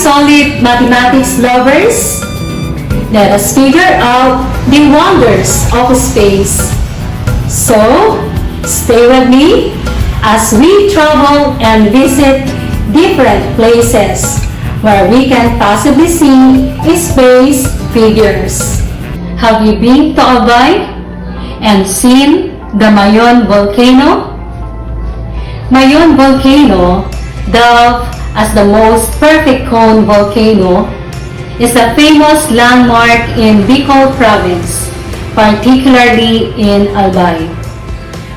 solid mathematics lovers, let us figure out the wonders of space. So, stay with me as we travel and visit different places where we can possibly see space figures. Have you been to IIB and seen the Mayon volcano? Mayon volcano, dubbed as the most perfect cone volcano, is a famous landmark in Bicol province, particularly in Albay,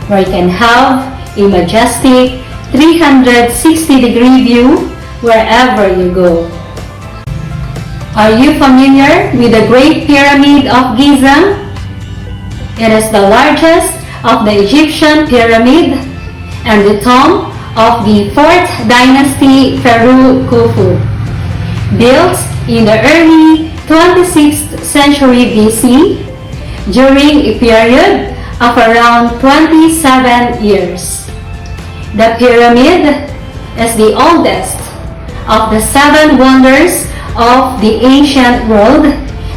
where you can have a majestic 360-degree view wherever you go. Are you familiar with the Great Pyramid of Giza? It is the largest of the Egyptian pyramid and the tomb of the 4th dynasty Pharaoh Khufu, built in the early 26th century BC during a period of around 27 years. The pyramid is the oldest of the 7 wonders of the ancient world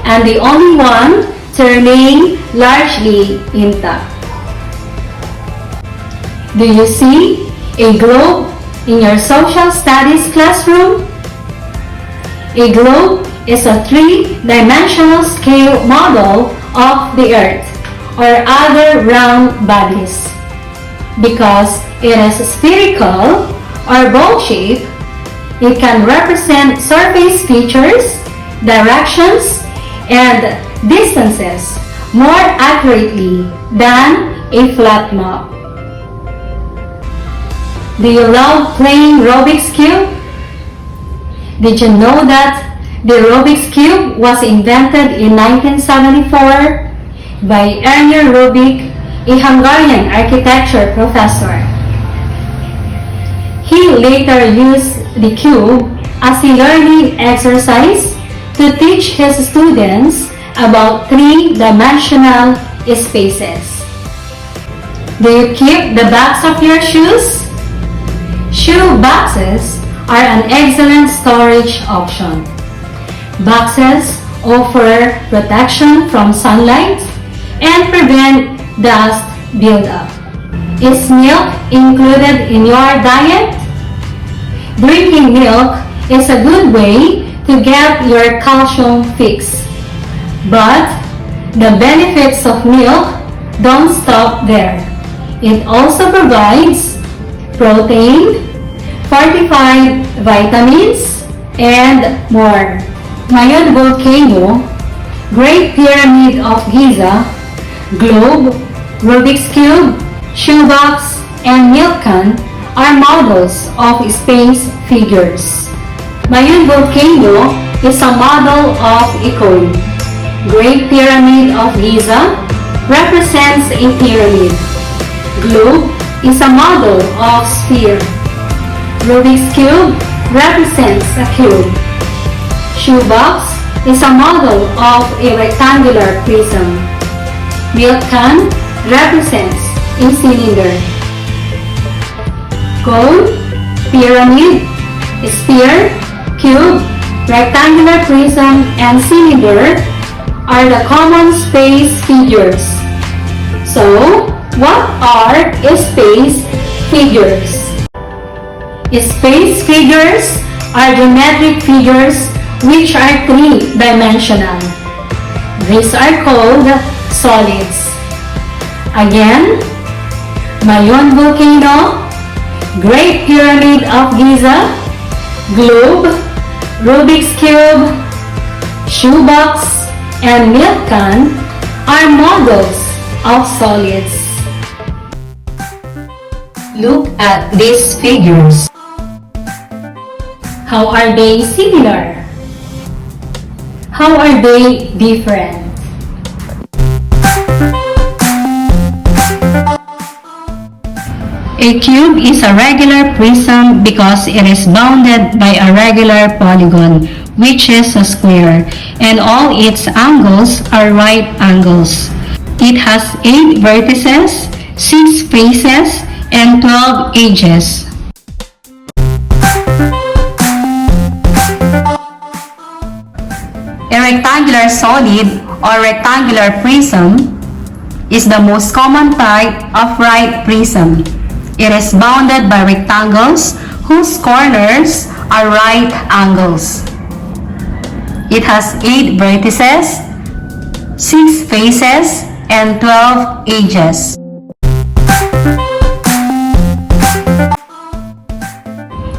and the only one to remain largely intact. Do you see a globe in your social studies classroom? A globe is a 3-dimensional scale model of the Earth or other round bodies. Because it is spherical or bowl-shaped, it can represent surface features, directions, and distances more accurately than a flat map. Do you love playing Rubik's Cube? Did you know that the Rubik's Cube was invented in 1974 by Ernest Rubik, a Hungarian architecture professor? He later used the cube as a learning exercise to teach his students about 3-dimensional spaces. Do you keep the backs of your shoes? Shoe boxes are an excellent storage option. Boxes offer protection from sunlight and prevent dust buildup. Is milk included in your diet? Drinking milk is a good way to get your calcium fix. But the benefits of milk don't stop there. It also provides protein, fortified vitamins, and more. Mayon volcano, Great Pyramid of Giza, globe, Rubik's Cube, shoebox, and milk can are models of space figures. Mayon volcano is a model of a cone. Great Pyramid of Giza represents a pyramid. Globe is a model of sphere. Rubik's Cube represents a cube. Shoebox is a model of a rectangular prism. Milk can represents a cylinder. Cone, pyramid, sphere, cube, rectangular prism, and cylinder are the common space figures. So, what are space figures? Space figures are geometric figures which are 3-dimensional. These are called solids. Again, Mayon volcano, Great Pyramid of Giza, globe, Rubik's Cube, shoebox, and milk can are models of solids. Look at these figures. How are they similar? How are they different? A cube is a regular prism because it is bounded by a regular polygon, which is a square, and all its angles are right angles. It has 8 vertices, 6 faces, and 12 edges. rectangular solid or rectangular prism is the most common type of right prism. It is bounded by rectangles whose corners are right angles. It has 8 vertices, 6 faces, and 12 edges.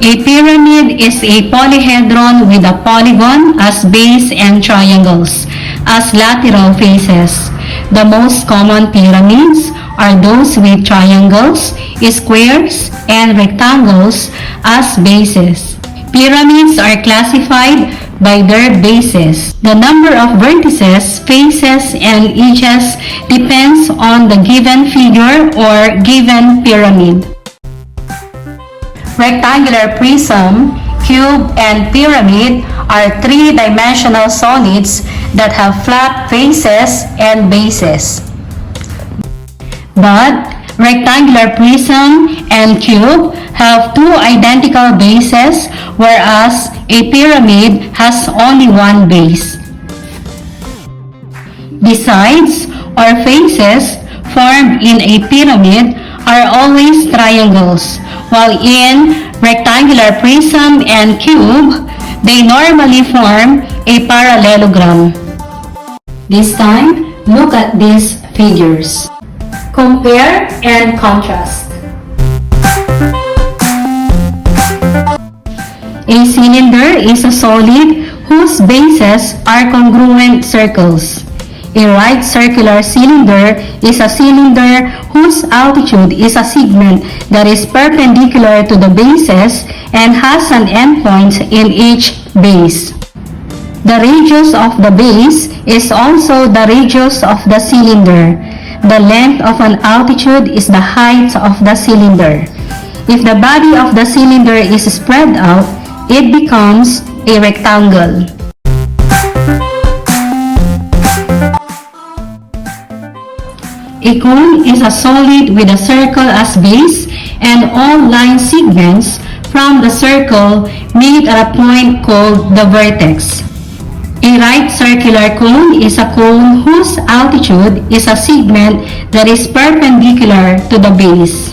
A pyramid is a polyhedron with a polygon as base and triangles as lateral faces. The most common pyramids are those with triangles, squares, and rectangles as bases. Pyramids are classified by their bases. The number of vertices, faces, and edges depends on the given figure or given pyramid. Rectangular prism, cube, and pyramid are three-dimensional solids that have flat faces and bases. But rectangular prism and cube have two identical bases, whereas a pyramid has only one base. The sides or faces formed in a pyramid are always triangles, while in rectangular prism and cube, they normally form a parallelogram. This time, look at these figures. Compare and contrast. A cylinder is a solid whose bases are congruent circles. A right circular cylinder is a cylinder whose altitude is a segment that is perpendicular to the bases and has an endpoint in each base. The radius of the base is also the radius of the cylinder. The length of an altitude is the height of the cylinder. If the body of the cylinder is spread out, it becomes a rectangle. A cone is a solid with a circle as base, and all line segments from the circle meet at a point called the vertex. A right circular cone is a cone whose altitude is a segment that is perpendicular to the base.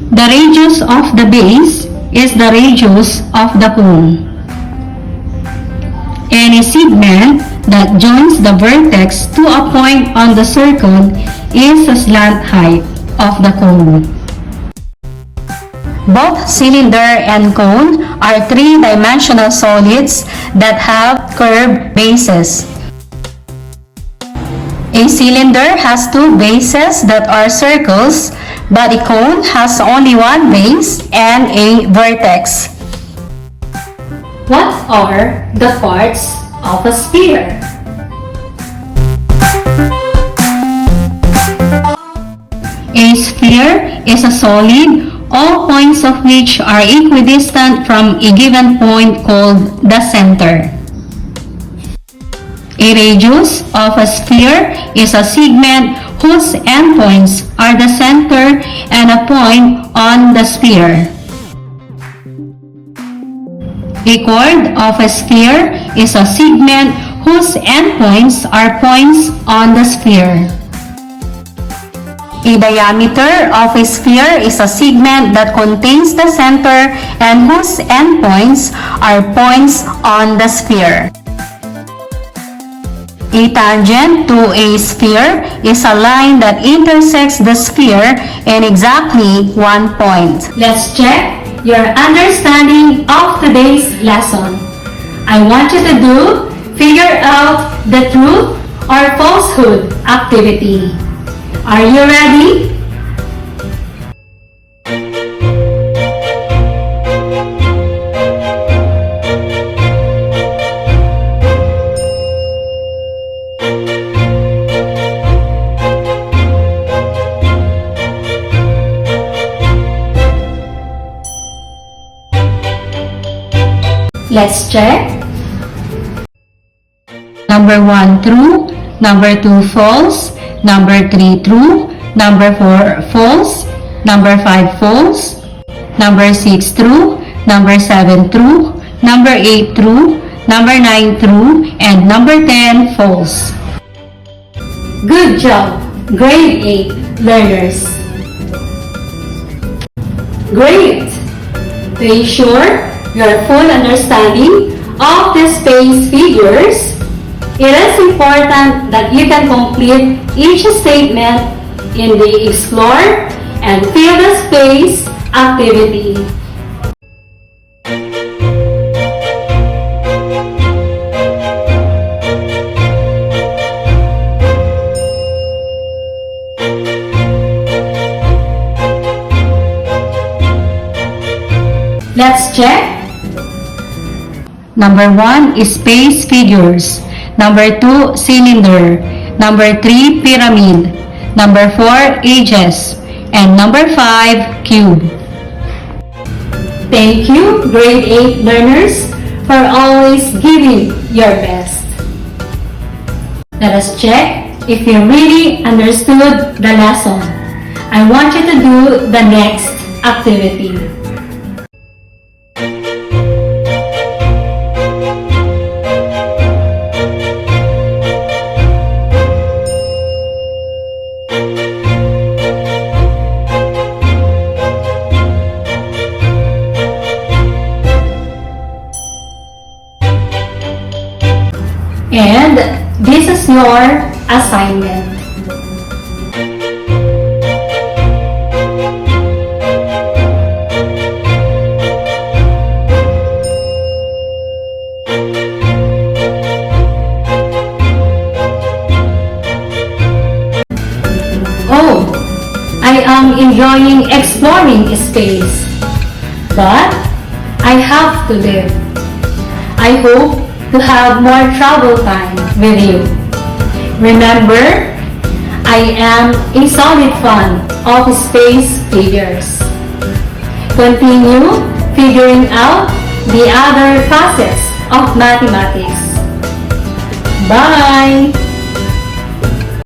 The radius of the base is the radius of the cone. Any segment that joins the vertex to a point on the circle is the slant height of the cone. Both cylinder and cone are three-dimensional solids that have curved bases. A cylinder has two bases that are circles, but a cone has only one base and a vertex. What are the parts of a sphere? A sphere is a solid, all points of which are equidistant from a given point called the center. A radius of a sphere is a segment whose endpoints are the center and a point on the sphere. A chord of a sphere is a segment whose endpoints are points on the sphere. A diameter of a sphere is a segment that contains the center and whose endpoints are points on the sphere. A tangent to a sphere is a line that intersects the sphere in exactly one point. Let's check your understanding of today's lesson. I want you to do figure out the truth or falsehood activity. Are you ready? Let's check. Number 1 true, number 2 false, number 3 true, number 4 false, number 5 false, number 6 true, number 7 true, number 8 true, number 9 true, and number 10 false. Good job, grade 8 learners. Great! To ensure your full understanding of the space figures, it is important that you can complete each statement in the Explore and Fill the Space activity. Let's check. Number 1 is space figures. Number 2, cylinder. Number 3, pyramid. Number 4, ages. And number 5, cube. Thank you, grade 8 learners, for always giving your best. Let us check if you really understood the lesson. I want you to do the next activity. And this is your assignment. Oh, I am enjoying exploring space, but I have to live. I hope to have more travel time with you. Remember, I am a solid fan of space figures. Continue figuring out the other facets of mathematics. Bye!